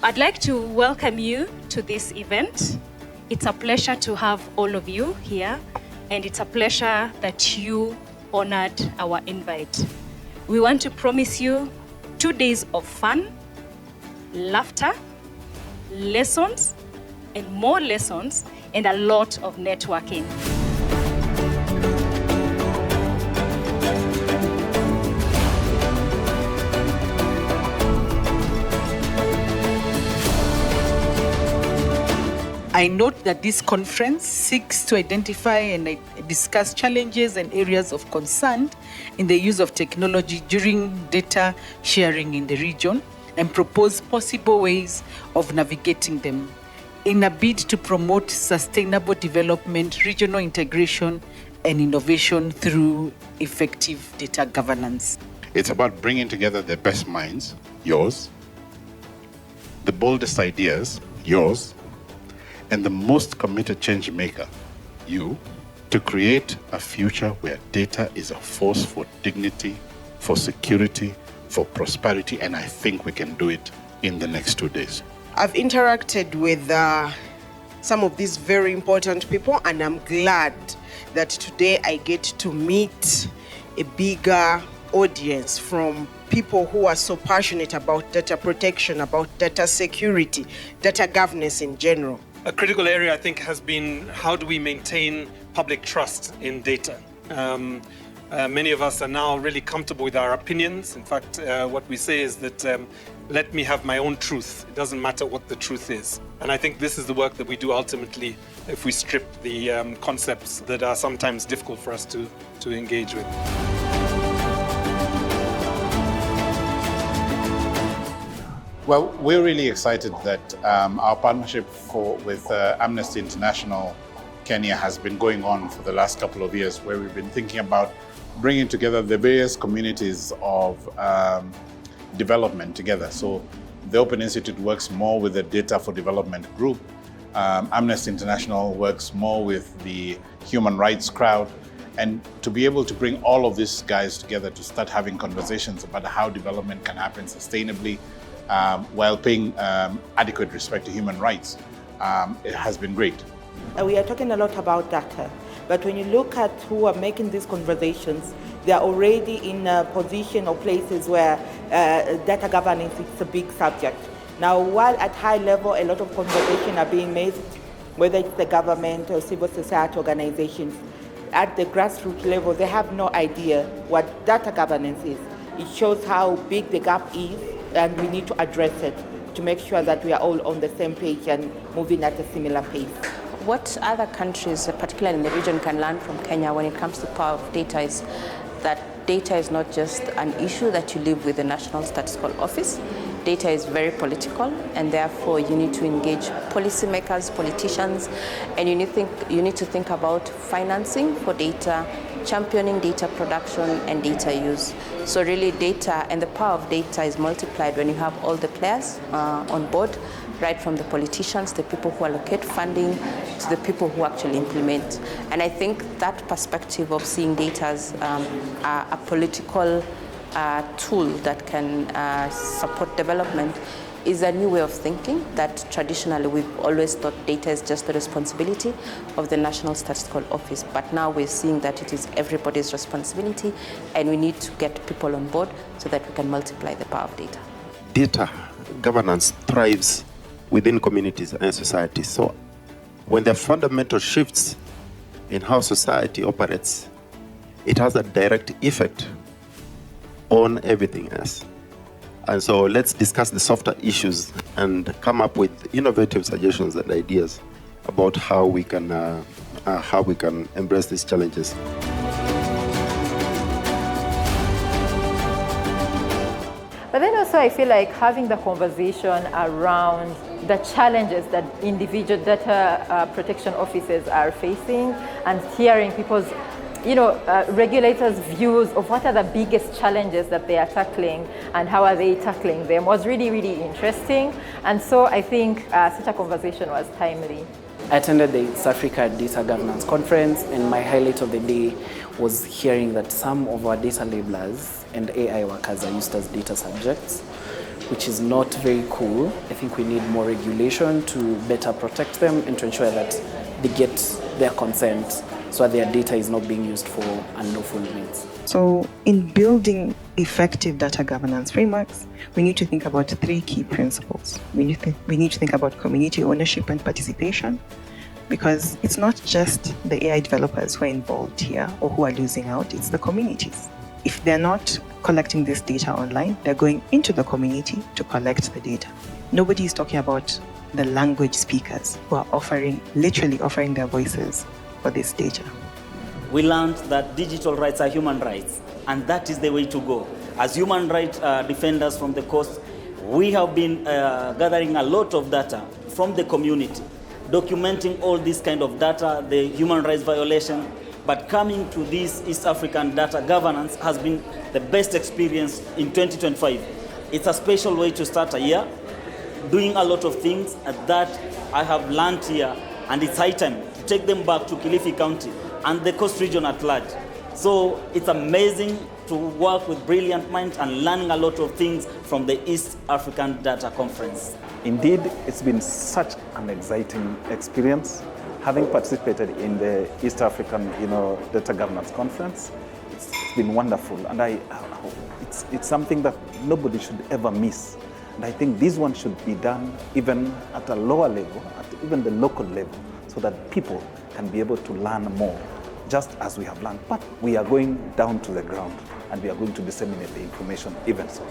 I'd like to welcome you to this event. It's a pleasure to have all of you here, and it's a pleasure that you honored our invite. We want to promise you 2 days of fun, laughter, lessons, and more lessons, and a lot of networking. I note that this conference seeks to identify and discuss challenges and areas of concern in the use of technology during data sharing in the region and propose possible ways of navigating them in a bid to promote sustainable development, regional integration, and innovation through effective data governance. It's about bringing together the best minds, yours, the boldest ideas, yours, and the most committed change maker, you, to create a future where data is a force for dignity, for security, for prosperity, and I think we can do it in the next 2 days. I've interacted with some of these very important people, and I'm glad that today I get to meet a bigger audience from people who are so passionate about data protection, about data security, data governance in general. A critical area, I think, has been how do we maintain public trust in data? Many of us are now really comfortable with our opinions. In fact, what we say is that let me have my own truth. It doesn't matter what the truth is. And I think this is the work that we do ultimately if we strip the concepts that are sometimes difficult for us to engage with. Well, we're really excited that our partnership with Amnesty International Kenya has been going on for the last couple of years, where we've been thinking about bringing together the various communities of development together. So the Open Institute works more with the Data for Development group. Amnesty International works more with the human rights crowd. And to be able to bring all of these guys together to start having conversations about how development can happen sustainably, while paying adequate respect to human rights, it has been great. We are talking a lot about data, but when you look at who are making these conversations, they are already in a position or places where data governance is a big subject. Now, while at high level a lot of conversations are being made, whether it's the government or civil society organizations, at the grassroots level, they have no idea what data governance is. It shows how big the gap is, and we need to address it to make sure that we are all on the same page and moving at a similar pace. What other countries, particularly in the region, can learn from Kenya when it comes to power of data is that data is not just an issue that you leave with the National Statistical Office. Data is very political, and therefore you need to engage policymakers, politicians, and you need to think about financing for data, championing data production and data use. So really data and the power of data is multiplied when you have all the players on board, right from the politicians, the people who allocate funding, to the people who actually implement. And I think that perspective of seeing data as a political tool that can support development is a new way of thinking that traditionally we've always thought data is just the responsibility of the National Statistical Office. But now we're seeing that it is everybody's responsibility, and we need to get people on board so that we can multiply the power of data. Data governance thrives within communities and society. So when there are fundamental shifts in how society operates, it has a direct effect on everything else. And so let's discuss the softer issues and come up with innovative suggestions and ideas about how we can embrace these challenges. But then also I feel like having the conversation around the challenges that individual data protection officers are facing, and hearing people's regulators' views of what are the biggest challenges that they are tackling and how are they tackling them was really, really interesting. And so I think such a conversation was timely. I attended the East Africa Data Governance Conference, and my highlight of the day was hearing that some of our data labelers and AI workers are used as data subjects, which is not very cool. I think we need more regulation to better protect them and to ensure that they get their consent so that their data is not being used for unlawful means. So in building effective data governance frameworks, we need to think about 3 key principles. We need to think about community ownership and participation, because it's not just the AI developers who are involved here or who are losing out, it's the communities. If they're not collecting this data online, they're going into the community to collect the data. Nobody is talking about the language speakers who are literally offering their voices for this data. We learned that digital rights are human rights, and that is the way to go. As human rights defenders from the coast, we have been gathering a lot of data from the community, documenting all this kind of data, the human rights violation. But coming to this East African data governance has been the best experience in 2025. It's a special way to start a year, doing a lot of things that I have learned here, and it's high time to take them back to Kilifi County and the coast region at large. So it's amazing to work with brilliant minds and learning a lot of things from the East African Data Conference. Indeed, it's been such an exciting experience. Having participated in the East African Data Governance Conference, it's been wonderful, and it's something that nobody should ever miss. And I think this one should be done even at a lower level, at even the local level, so that people can be able to learn more, just as we have learned. But we are going down to the ground, and we are going to disseminate the information even so.